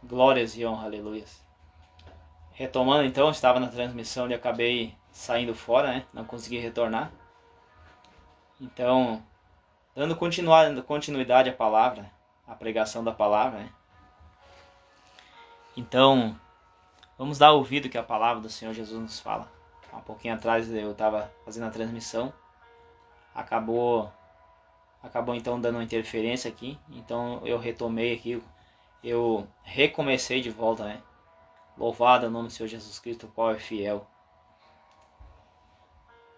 Glórias e honra, aleluias. Retomando então, estava na transmissão e acabei saindo fora, né? Não consegui retornar. Então, dando continuidade à palavra, à pregação da palavra, né? Então, vamos dar ouvido que a palavra do Senhor Jesus nos fala. Há um pouquinho atrás eu estava fazendo a transmissão, acabou então dando uma interferência aqui, então eu retomei aqui, eu recomecei de volta, né? Louvado é o nome do Senhor Jesus Cristo, o qual é fiel.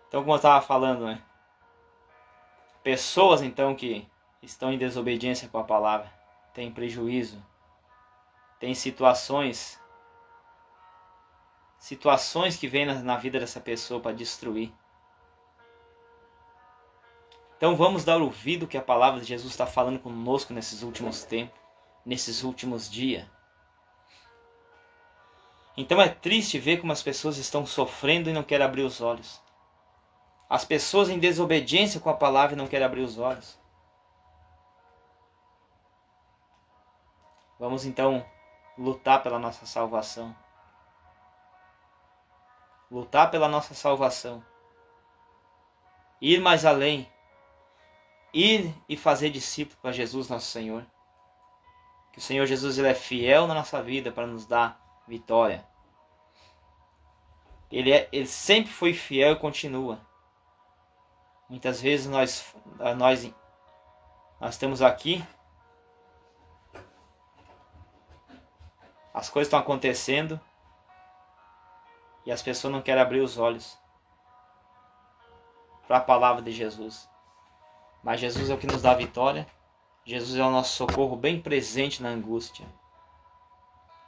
Então, como eu estava falando, né? Pessoas então que estão em desobediência com a palavra, têm prejuízo, tem situações que vêm na vida dessa pessoa para destruir. Então vamos dar ouvido que a palavra de Jesus está falando conosco nesses últimos tempos, nesses últimos dias. Então é triste ver como as pessoas estão sofrendo e não querem abrir os olhos. As pessoas em desobediência com a palavra e não querem abrir os olhos. Vamos então lutar pela nossa salvação. Lutar pela nossa salvação. Ir mais além. Ir e fazer discípulo para Jesus nosso Senhor. Que o Senhor Jesus ele é fiel na nossa vida para nos dar vitória. Ele sempre foi fiel e continua. Muitas vezes nós estamos aqui, as coisas estão acontecendo e as pessoas não querem abrir os olhos para a palavra de Jesus. Mas Jesus é o que nos dá a vitória. Jesus é o nosso socorro bem presente na angústia.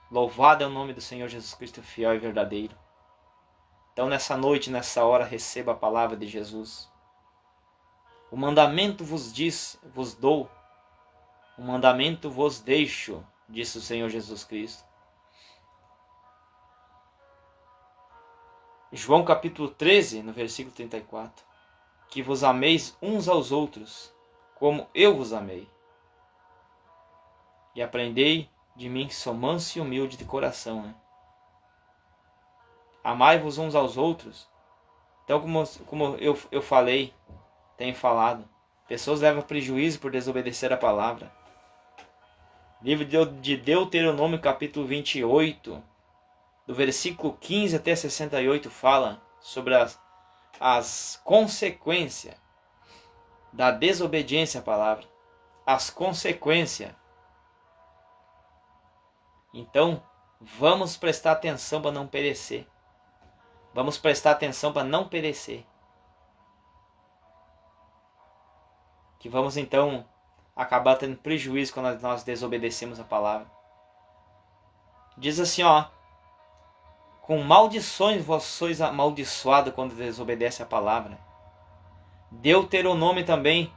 Louvado é o nome do Senhor Jesus Cristo, fiel e verdadeiro. Então nessa noite, nessa hora, receba a palavra de Jesus. O mandamento vos dou, o mandamento vos deixo, disse o Senhor Jesus Cristo. João capítulo 13, no versículo 34. Que vos ameis uns aos outros, como eu vos amei. E aprendei de mim que sou manso e humilde de coração. Né? Amai-vos uns aos outros. Então, como eu falei, tenho falado, pessoas levam prejuízo por desobedecer a palavra. Livro de Deuteronômio, capítulo 28, do versículo 15 até 68, fala sobre as consequências da desobediência à palavra. As consequências. Então, vamos prestar atenção para não perecer. Vamos prestar atenção para não perecer. Que vamos então acabar tendo prejuízo quando nós desobedecemos a palavra. Diz assim, ó. Com maldições vós sois amaldiçoados quando desobedece a palavra. Deuteronômio também.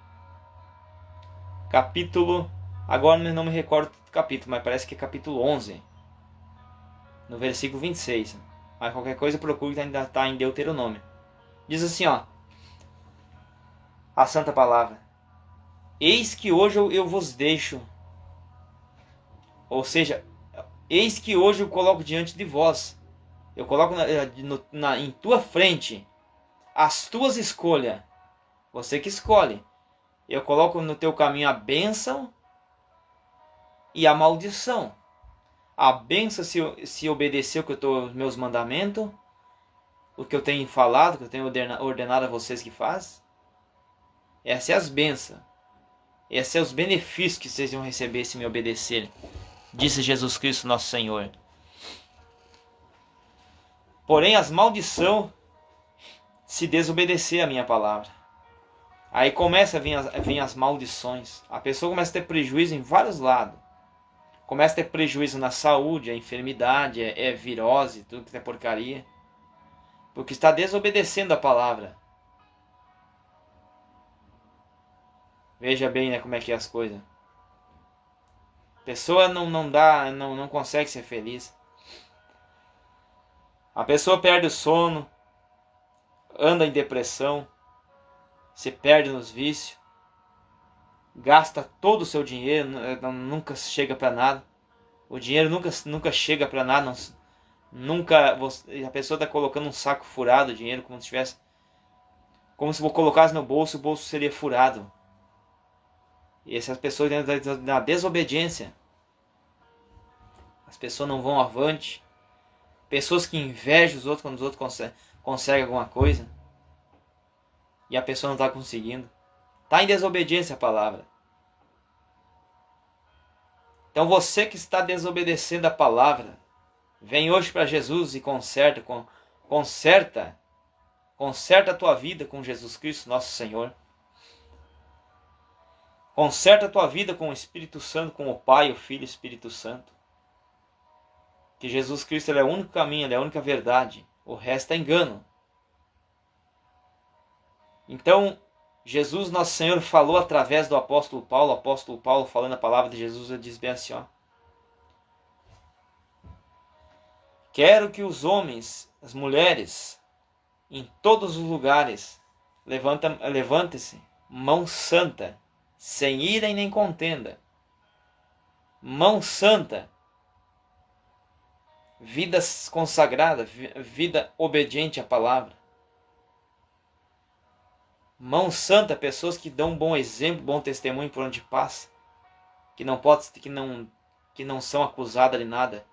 Capítulo... Agora não me recordo do capítulo, mas parece que é capítulo 11. No versículo 26. Mas qualquer coisa procure que ainda está em Deuteronômio. Diz assim, ó. A santa palavra. Eis que hoje eu vos deixo. Ou seja, eis que hoje eu coloco diante de vós. Eu coloco em tua frente as tuas escolhas. Você que escolhe. Eu coloco no teu caminho a bênção e a maldição. A bênção se obedecer os meus mandamentos, o que eu tenho falado, o que eu tenho ordenado a vocês que faz. Essas são as bênçãos. Esses são os benefícios que vocês vão receber se me obedecerem. Disse Jesus Cristo, nosso Senhor. Porém, as maldições se desobedecer a minha palavra. Aí começa a vir as maldições. A pessoa começa a ter prejuízo em vários lados. Começa a ter prejuízo na saúde, a enfermidade, virose, tudo que é porcaria. Porque está desobedecendo a palavra. Veja bem, né, como é que é as coisas. A pessoa não consegue ser feliz. A pessoa perde o sono, anda em depressão, se perde nos vícios, gasta todo o seu dinheiro, nunca chega para nada. O dinheiro nunca chega para nada. Nunca a pessoa está colocando um saco furado de dinheiro como se tivesse, como se eu colocasse no bolso, o bolso seria furado. E essas pessoas dentro da desobediência, as pessoas não vão avante. Pessoas que invejam os outros quando os outros conseguem alguma coisa e a pessoa não está conseguindo. Está em desobediência à palavra. Então você que está desobedecendo a palavra, vem hoje para Jesus e conserta a tua vida com Jesus Cristo, nosso Senhor. Conserta a tua vida com o Espírito Santo, com o Pai, o Filho e o Espírito Santo. Que Jesus Cristo ele é o único caminho, ele é a única verdade. O resto é engano. Então, Jesus, nosso Senhor, falou através do apóstolo Paulo. O apóstolo Paulo, falando a palavra de Jesus, ele diz bem assim, ó. Quero que os homens, as mulheres, em todos os lugares, levantem-se, mão santa, sem ira e nem contenda. Mão santa, vida consagrada, vida obediente à palavra. Mão santa, pessoas que dão um bom exemplo, bom testemunho por onde passa, que não são acusadas de nada.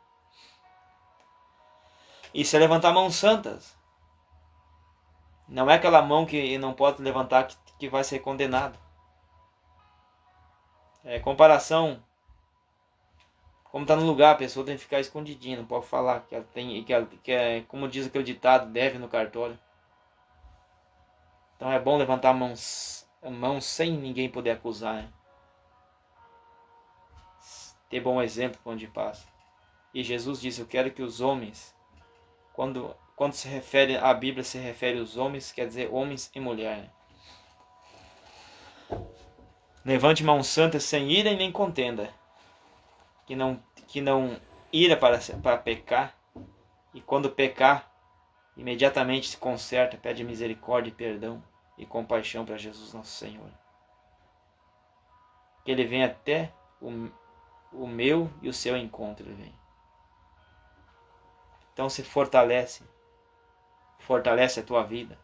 Isso é levantar mãos santas. Não é aquela mão que não pode levantar que vai ser condenado. É comparação. Como está no lugar, a pessoa tem que ficar escondidinha, não pode falar. Como diz aquele ditado, deve no cartório. Então é bom levantar mãos sem ninguém poder acusar. Né? Ter bom exemplo por onde passa. E Jesus disse, eu quero que os homens, quando se refere, a Bíblia se refere aos homens, quer dizer homens e mulher. Né? Levante mão santa sem ira e nem contenda. Que não ira para pecar. E quando pecar, imediatamente se conserta, pede misericórdia e perdão e compaixão para Jesus nosso Senhor. Que Ele venha até o meu e o seu encontro. Ele vem. Então se fortalece a tua vida.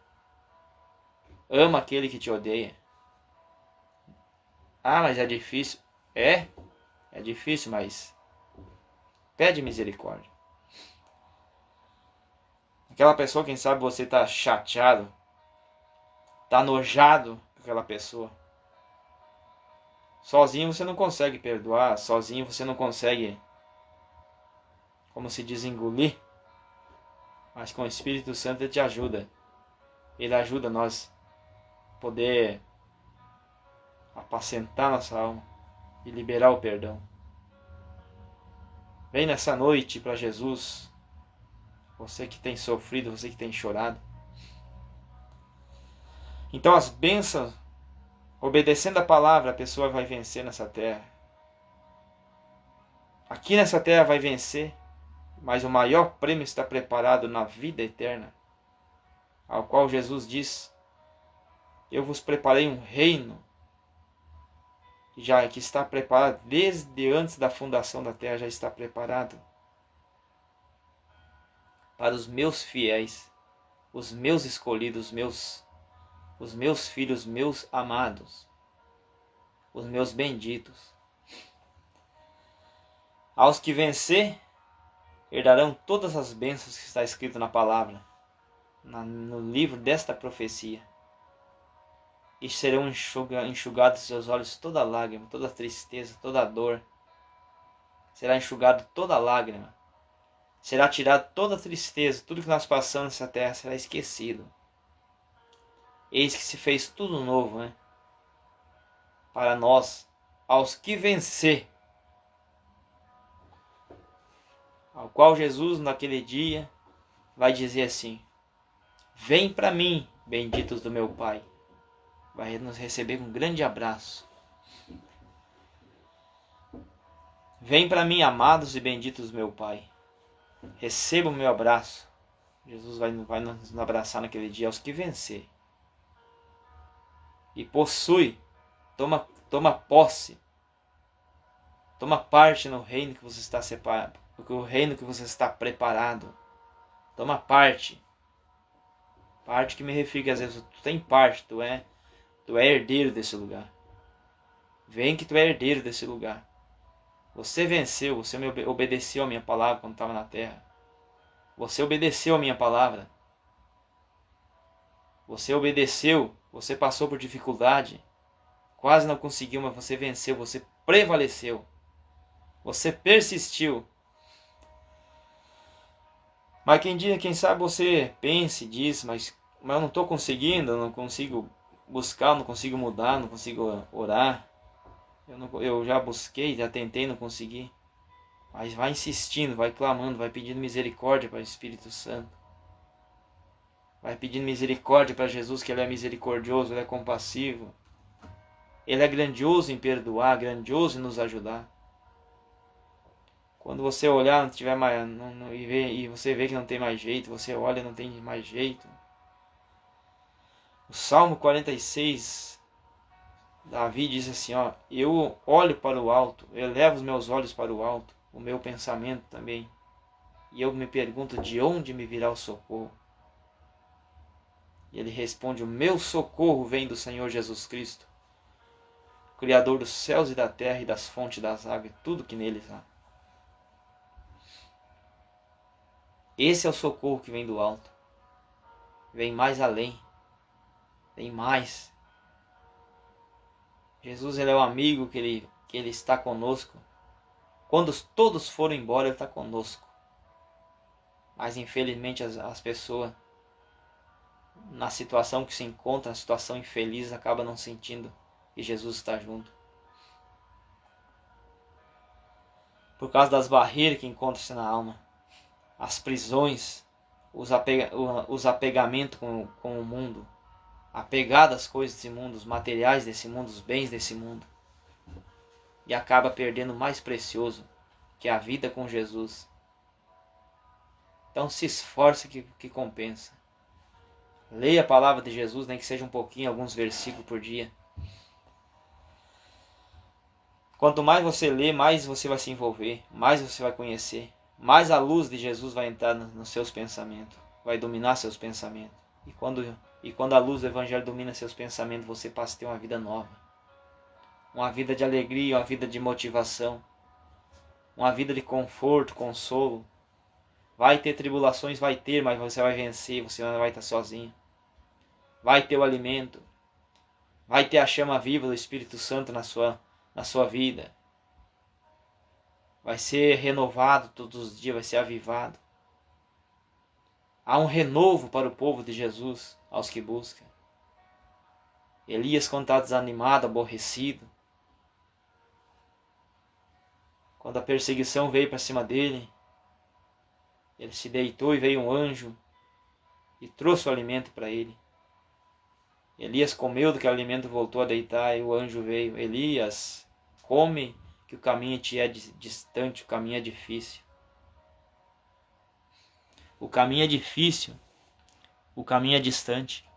Ama aquele que te odeia. Ah, mas é difícil. É difícil, mas pede misericórdia. Aquela pessoa, quem sabe você está chateado, está nojado com aquela pessoa. Sozinho você não consegue perdoar, sozinho você não consegue, como se diz, engolir. Mas com o Espírito Santo ele te ajuda. Ele ajuda nós a poder apacentar nossa alma e liberar o perdão. Vem nessa noite para Jesus, você que tem sofrido, você que tem chorado. Então as bênçãos, obedecendo a palavra, a pessoa vai vencer nessa terra. Aqui nessa terra vai vencer, mas o maior prêmio está preparado na vida eterna, ao qual Jesus diz, eu vos preparei um reino, que está preparado desde antes da fundação da terra, já está preparado para os meus fiéis, os meus escolhidos, os meus filhos, meus amados, os meus benditos. Aos que vencer, herdarão todas as bênçãos que está escrito na palavra, no livro desta profecia. E serão enxugados seus olhos toda lágrima, toda tristeza, toda dor. Será enxugado toda lágrima. Será tirado toda tristeza, tudo que nós passamos nessa terra será esquecido. Eis que se fez tudo novo, né? Para nós, aos que vencer. Ao qual Jesus naquele dia vai dizer assim, vem para mim, benditos do meu Pai. Vai nos receber com um grande abraço. Vem para mim, amados e benditos do meu Pai. Receba o meu abraço. Jesus vai nos abraçar naquele dia aos que vencer. E possui, toma posse Toma parte no reino que você está separado, no reino que você está preparado. Toma parte. Parte que me refiro que às vezes tu tem parte, tu é herdeiro desse lugar. Vem que tu é herdeiro desse lugar. Você venceu, você me obedeceu a minha palavra quando estava na terra. Você obedeceu a minha palavra. Você obedeceu, você passou por dificuldade. Quase não conseguiu, mas você venceu, você prevaleceu. Você persistiu. Mas quem sabe você pense disso, mas eu não estou conseguindo, eu não consigo buscar, eu não consigo mudar, não consigo orar. Eu já busquei, já tentei, não consegui. Mas vai insistindo, vai clamando, vai pedindo misericórdia para o Espírito Santo. Vai pedindo misericórdia para Jesus, que Ele é misericordioso, Ele é compassivo. Ele é grandioso em perdoar, grandioso em nos ajudar. Quando você olhar, não tiver mais, e você vê que não tem mais jeito, você olha e não tem mais jeito. O Salmo 46, Davi diz assim, ó, eu olho para o alto, eu elevo os meus olhos para o alto, o meu pensamento também. E eu me pergunto de onde me virá o socorro. E ele responde, o meu socorro vem do Senhor Jesus Cristo, Criador dos céus e da terra e das fontes das águas, tudo que neles há. Esse é o socorro que vem do alto. Vem mais além. Vem mais. Jesus, ele é o amigo que ele está conosco. Quando todos forem embora, ele está conosco. Mas infelizmente as pessoas, na situação que se encontram, na situação infeliz, acabam não sentindo que Jesus está junto. Por causa das barreiras que encontram-se na alma. As prisões, os apegamentos com o mundo. Apegado às coisas desse mundo, os materiais desse mundo, os bens desse mundo. E acaba perdendo o mais precioso, que é a vida com Jesus. Então se esforce que compensa. Leia a palavra de Jesus, nem que seja um pouquinho, alguns versículos por dia. Quanto mais você lê, mais você vai se envolver, mais você vai conhecer, mais a luz de Jesus vai entrar nos seus pensamentos, vai dominar seus pensamentos. E quando a luz do Evangelho domina seus pensamentos, você passa a ter uma vida nova. Uma vida de alegria, uma vida de motivação. Uma vida de conforto, consolo. Vai ter tribulações, vai ter, mas você vai vencer, você não vai estar sozinho. Vai ter o alimento. Vai ter a chama viva do Espírito Santo na sua vida. Vai ser renovado todos os dias, vai ser avivado. Há um renovo para o povo de Jesus, aos que buscam. Elias, quando está desanimado, aborrecido, quando a perseguição veio para cima dele, ele se deitou e veio um anjo e trouxe o alimento para ele. Elias comeu do que o alimento, voltou a deitar e o anjo veio. Elias, come, que o caminho te é distante, o caminho é difícil. O caminho é difícil, o caminho é distante.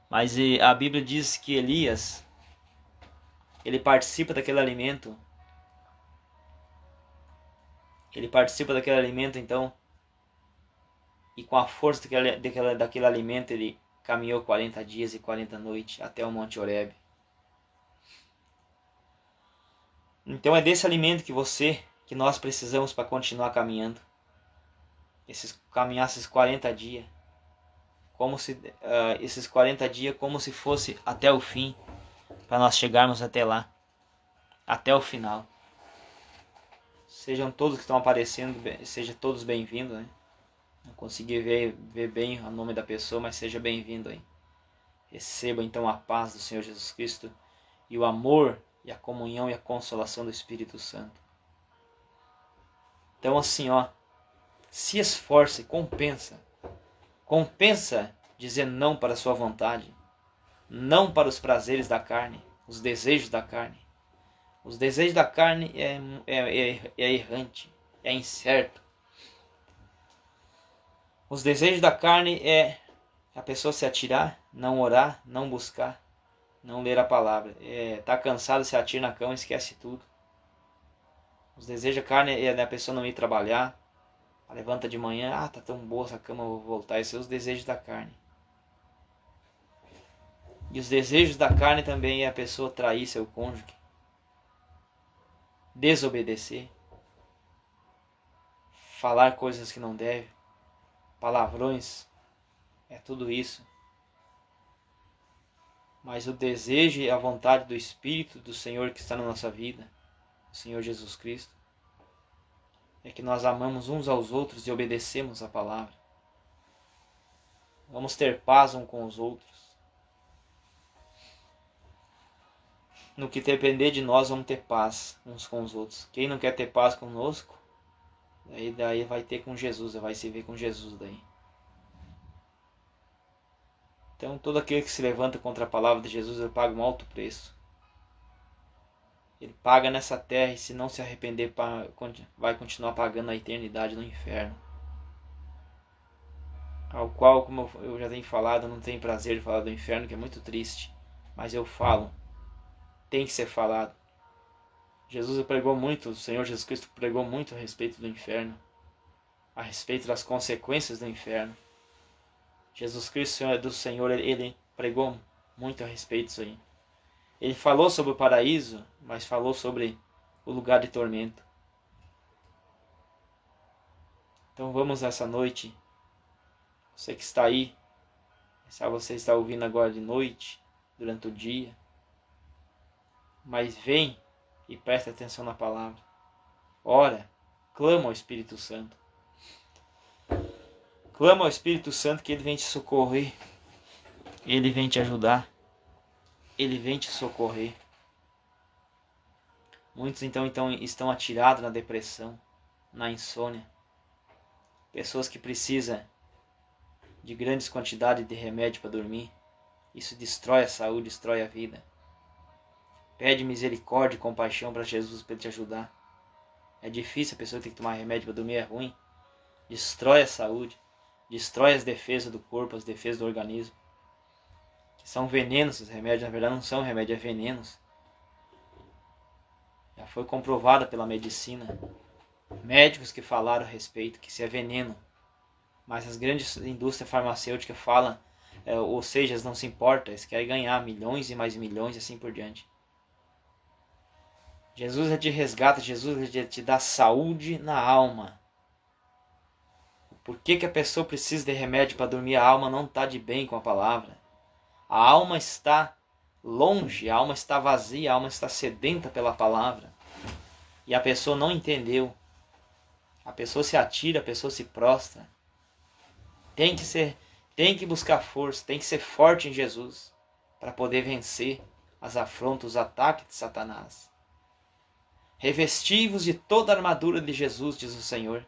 Mas a Bíblia diz que Elias, ele participa daquele alimento. Ele participa daquele alimento, então, e com a força daquele alimento, ele caminhou 40 dias e 40 noites até o Monte Horebe. Então é desse alimento que nós precisamos para continuar caminhando. Caminhar esses 40 dias. Esses 40 dias como se fosse até o fim, para nós chegarmos até lá, até o final. Sejam todos que estão aparecendo, sejam todos bem-vindos, né? Não consegui ver bem o nome da pessoa, mas seja bem-vindo aí. Receba então a paz do Senhor Jesus Cristo e o amor e a comunhão e a consolação do Espírito Santo. Então assim, ó, se esforce, compensa. Compensa dizer não para a sua vontade, não para os prazeres da carne, os desejos da carne. Os desejos da carne é errante, é incerto. Os desejos da carne é a pessoa se atirar, não orar, não buscar, não ler a palavra. Tá cansado, se atira na cama e esquece tudo. Os desejos da carne é a pessoa não ir trabalhar. Levanta de manhã, tá tão boa essa cama, eu vou voltar. Esses são os desejos da carne. E os desejos da carne também é a pessoa trair seu cônjuge, desobedecer, falar coisas que não deve, palavrões, é tudo isso. Mas o desejo e a vontade do Espírito do Senhor que está na nossa vida, o Senhor Jesus Cristo, é que nós amamos uns aos outros e obedecemos a palavra. Vamos ter paz uns com os outros. No que depender de nós, vamos ter paz uns com os outros. Quem não quer ter paz conosco, daí vai ter com Jesus, vai se ver com Jesus daí. Então todo aquele que se levanta contra a palavra de Jesus, ele paga um alto preço. Ele paga nessa terra e se não se arrepender, vai continuar pagando a eternidade no inferno. Ao qual, como eu já tenho falado, eu não tenho prazer de falar do inferno, que é muito triste. Mas eu falo. Tem que ser falado. Jesus pregou muito, o Senhor Jesus Cristo pregou muito a respeito do inferno. A respeito das consequências do inferno. Jesus Cristo do Senhor, ele pregou muito a respeito disso aí. Ele falou sobre o paraíso, mas falou sobre o lugar de tormento. Então vamos nessa noite. Você que está aí, se você está ouvindo agora de noite, durante o dia, mas vem e presta atenção na palavra. Ora, clama ao Espírito Santo. Clama ao Espírito Santo que ele vem te socorrer. Ele vem te ajudar. Ele vem te socorrer. Muitos então estão atirados na depressão, na insônia. Pessoas que precisam de grandes quantidades de remédio para dormir. Isso destrói a saúde, destrói a vida. Pede misericórdia e compaixão para Jesus para ele te ajudar. É difícil, a pessoa tem que tomar remédio para dormir, é ruim. Destrói a saúde, destrói as defesas do corpo, as defesas do organismo. Que são venenos, os remédios na verdade não são remédios, é venenos. Já foi comprovado pela medicina. Médicos que falaram a respeito que isso é veneno. Mas as grandes indústrias farmacêuticas falam, ou seja, eles não se importam, eles querem ganhar milhões e mais milhões e assim por diante. Jesus te resgata, Jesus te dá saúde na alma. Por que a pessoa precisa de remédio para dormir? A alma não está de bem com a palavra. A alma está longe, a alma está vazia, a alma está sedenta pela palavra. E a pessoa não entendeu. A pessoa se atira, a pessoa se prostra. Tem que buscar força, tem que ser forte em Jesus para poder vencer as afrontas, os ataques de Satanás. Revesti-vos de toda a armadura de Jesus, diz o Senhor,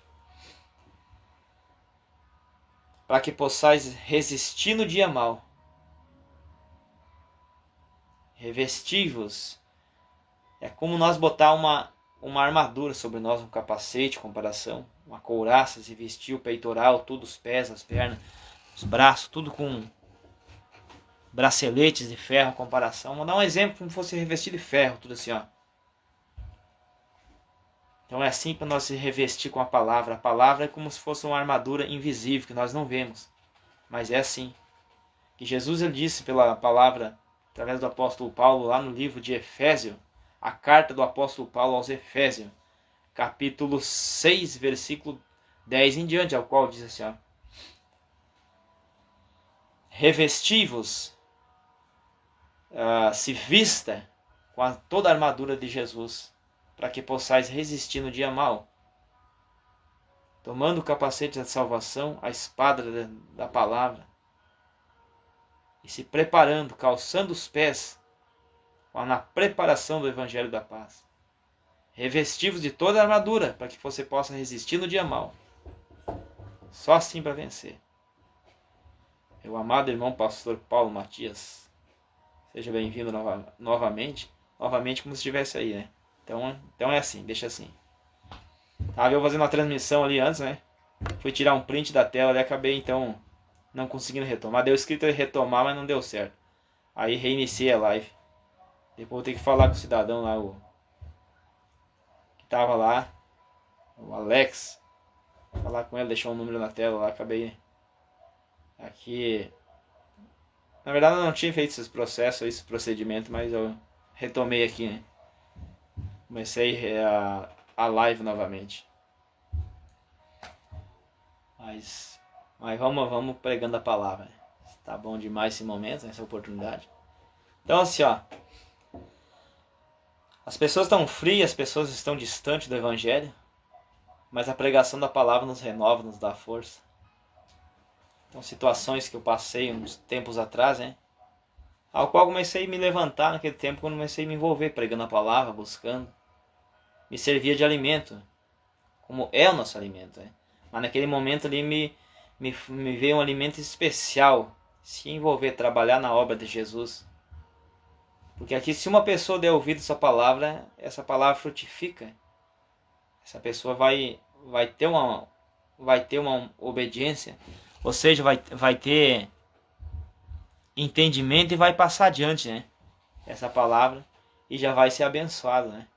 para que possais resistir no dia mau. Revesti-vos é como nós botar uma armadura sobre nós, um capacete, comparação, uma couraça, se vestir o peitoral, tudo, os pés, as pernas, os braços, tudo com braceletes de ferro, comparação. Vou dar um exemplo como fosse revestido de ferro, tudo assim, ó. Então é assim para nós se revestir com a palavra. A palavra é como se fosse uma armadura invisível que nós não vemos, mas é assim. Que Jesus ele disse pela palavra, através do apóstolo Paulo, lá no livro de Efésios, a carta do apóstolo Paulo aos Efésios, capítulo 6, versículo 10 em diante, ao qual diz assim, ó, revesti-vos, se vista com toda a armadura de Jesus, para que possais resistir no dia mau, tomando o capacete da salvação, a espada da palavra, e se preparando, calçando os pés, na preparação do evangelho da paz. Revesti-vos de toda a armadura, para que você possa resistir no dia mau. Só assim para vencer. Meu amado irmão pastor Paulo Matias, seja bem-vindo novamente como se estivesse aí, né? Então é assim, deixa assim. Tava eu fazendo uma transmissão ali antes, né? Fui tirar um print da tela e acabei então não conseguindo retomar. Deu escrito retomar, mas não deu certo. Aí reiniciei a live. Depois vou ter que falar com o cidadão lá, o que tava lá, o Alex. Falar com ele, deixou um número na tela lá, acabei aqui. Na verdade eu não tinha feito esses processos, esse procedimento, mas eu retomei aqui, né? Comecei a live novamente. Mas vamos pregando a palavra, né? Tá bom demais esse momento, essa oportunidade. Então assim, ó. As pessoas estão frias, as pessoas estão distantes do Evangelho, mas a pregação da palavra nos renova, nos dá força. Então, situações que eu passei uns tempos atrás, né? Ao qual comecei a me levantar naquele tempo, quando comecei a me envolver pregando a palavra, buscando. Me servia de alimento, como é o nosso alimento, né? Mas naquele momento ali me veio um alimento especial, se envolver, trabalhar na obra de Jesus. Porque aqui, se uma pessoa der ouvido a essa palavra frutifica. Essa pessoa vai ter uma obediência, ou seja, vai ter entendimento e vai passar adiante, né? Essa palavra e já vai ser abençoado, né?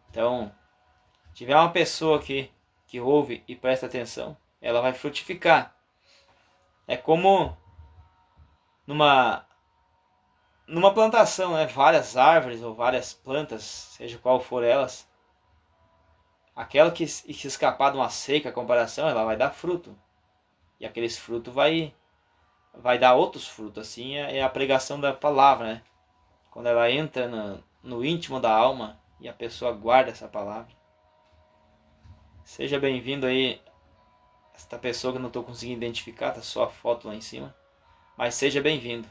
Então, se tiver uma pessoa que ouve e presta atenção, ela vai frutificar. É como numa plantação, né? Várias árvores ou várias plantas, seja qual for elas, aquela que se escapar de uma seca, a comparação, ela vai dar fruto. E aqueles frutos vai dar outros frutos. Assim é a pregação da palavra, né? Quando ela entra no íntimo da alma e a pessoa guarda essa palavra. Seja bem-vindo aí, esta pessoa que eu não estou conseguindo identificar, tá só a foto lá em cima. Mas seja bem-vindo.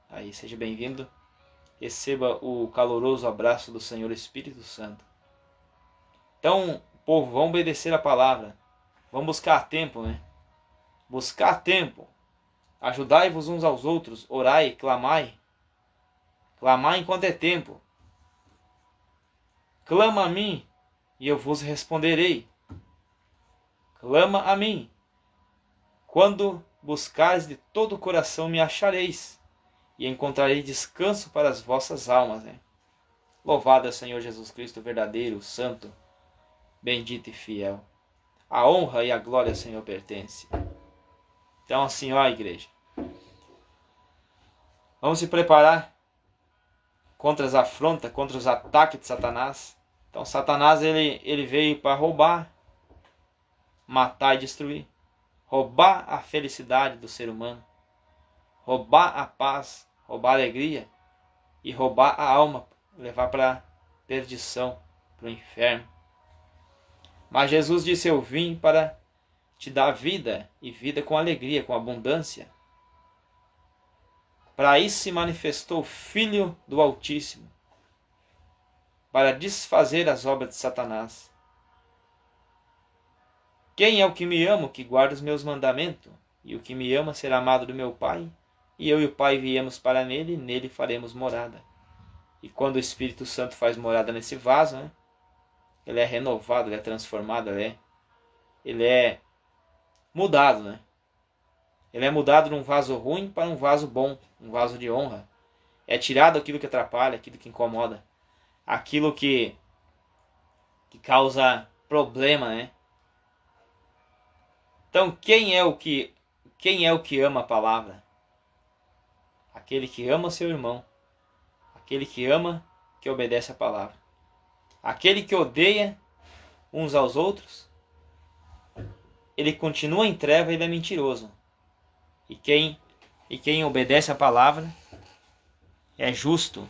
Aí, seja bem-vindo. Receba o caloroso abraço do Senhor Espírito Santo. Então, povo, vamos obedecer a palavra. Vamos buscar tempo, né? Buscar tempo. Ajudai-vos uns aos outros. Orai, clamai. Clamai enquanto é tempo. Clama a mim e eu vos responderei. Clama a mim. Quando buscares de todo o coração me achareis. E encontrarei descanso para as vossas almas, né? Louvado é o Senhor Jesus Cristo, verdadeiro, santo, bendito e fiel. A honra e a glória ao Senhor pertence. Então assim, ó igreja, vamos se preparar contra as afrontas, contra os ataques de Satanás. Então Satanás ele veio para roubar, matar e destruir. Roubar a felicidade do ser humano. Roubar a paz, roubar a alegria e roubar a alma, levar para a perdição, para o inferno. Mas Jesus disse: eu vim para te dar vida, e vida com alegria, com abundância. Para isso se manifestou o Filho do Altíssimo, para desfazer as obras de Satanás. Quem é o que me ama, o que guarda os meus mandamentos? E o que me ama será amado do meu Pai, e eu e o Pai viemos para nele, e nele faremos morada. E quando o Espírito Santo faz morada nesse vaso, né, ele é renovado, ele é transformado, ele é mudado, né? Ele é mudado de um vaso ruim para um vaso bom, um vaso de honra. É tirado aquilo que atrapalha, aquilo que incomoda, aquilo que causa problema, né? Então, quem é o que ama a palavra? Aquele que ama seu irmão, aquele que ama, que obedece a palavra. Aquele que odeia uns aos outros, ele continua em treva, ele é mentiroso. E quem obedece a palavra é justo,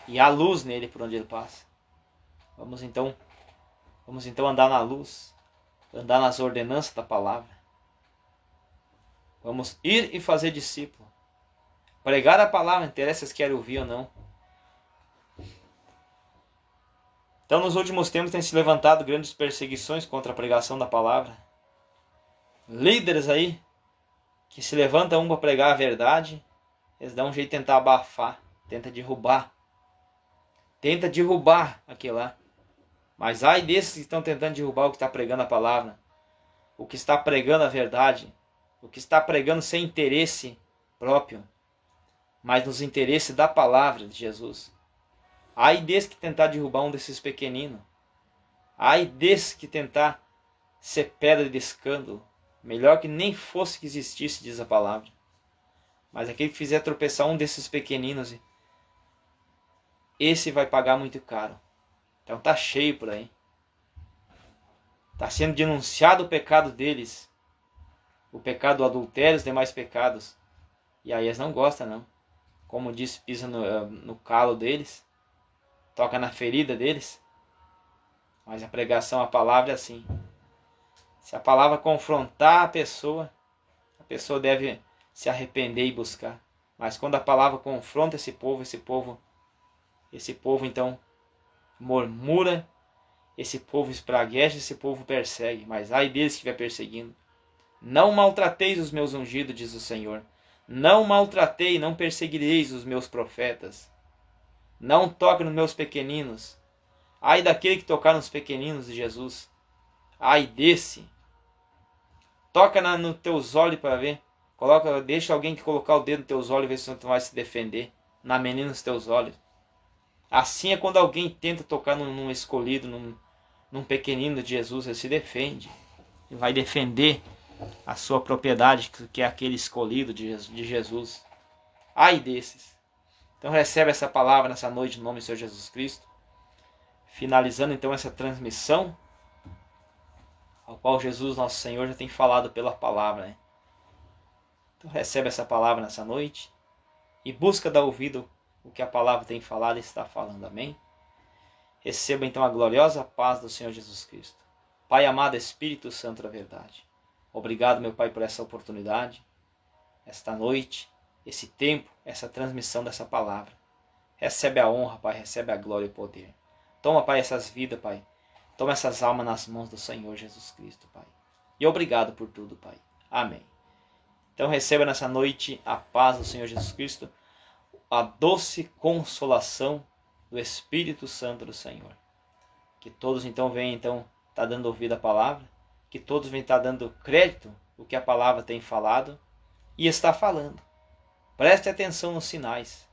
e há luz nele por onde ele passa. Vamos então andar na luz, andar nas ordenanças da palavra. Vamos ir e fazer discípulo. Pregar a palavra, não interessa se quer ouvir ou não. Então, nos últimos tempos tem se levantado grandes perseguições contra a pregação da palavra. Líderes aí que se levantam para pregar a verdade, eles dão um jeito de tentar abafar, tenta derrubar aquilo lá. Mas ai desses que estão tentando derrubar o que está pregando a palavra, o que está pregando a verdade, o que está pregando sem interesse próprio. mas nos interesses da palavra de Jesus. Ai desse que tentar derrubar um desses pequeninos. Ai desse que tentar ser pedra de escândalo. Melhor que nem fosse que existisse, diz a palavra. Mas aquele que fizer tropeçar um desses pequeninos, esse vai pagar muito caro. Então tá cheio por aí. Está sendo denunciado o pecado deles. O pecado do adultério e os demais pecados. E aí eles não gostam, não. Como diz, pisa no calo deles. Toca na ferida deles. Mas a pregação, a palavra é assim. Se a palavra confrontar a pessoa deve se arrepender e buscar. Mas quando a palavra confronta esse povo então murmura, esse povo espragueja, esse povo persegue. Mas ai deles que estiver perseguindo. Não maltrateis os meus ungidos, diz o Senhor. Não maltratei, não perseguireis os meus profetas. Não toque nos meus pequeninos. Ai daquele que tocar nos pequeninos de Jesus. Ai desse. Toca nos teus olhos para ver. Deixa alguém que colocar o dedo nos teus olhos e ver se tu vai se defender. Na menina nos teus olhos. Assim é quando alguém tenta tocar num escolhido, num pequenino de Jesus, ele se defende. Ele vai defender a sua propriedade, que é aquele escolhido de Jesus. Ai desses. Então recebe essa palavra nessa noite, no nome do Senhor Jesus Cristo. Finalizando então essa transmissão, ao qual Jesus, nosso Senhor, já tem falado pela palavra, né? Então recebe essa palavra nessa noite e busca dar ouvido o que a palavra tem falado e está falando, amém? Receba então a gloriosa paz do Senhor Jesus Cristo. Pai amado, Espírito Santo da verdade. Obrigado, meu Pai, por essa oportunidade, esta noite, esse tempo, essa transmissão dessa palavra. Recebe a honra, Pai, recebe a glória e o poder. Toma, Pai, essas vidas, Pai. Toma essas almas nas mãos do Senhor Jesus Cristo, Pai. E obrigado por tudo, Pai. Amém. Então receba nessa noite a paz do Senhor Jesus Cristo, a doce consolação do Espírito Santo do Senhor. Que todos então venham estar dando ouvido à palavra, que todos venham estar dando crédito o que a palavra tem falado e está falando. Preste atenção nos sinais.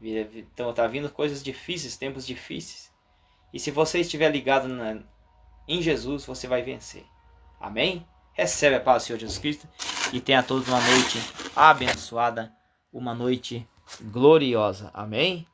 Então está vindo coisas difíceis, tempos difíceis. E se você estiver ligado em Jesus, você vai vencer. Amém? Recebe a paz do Senhor Jesus Cristo e tenha todos uma noite abençoada, uma noite gloriosa. Amém?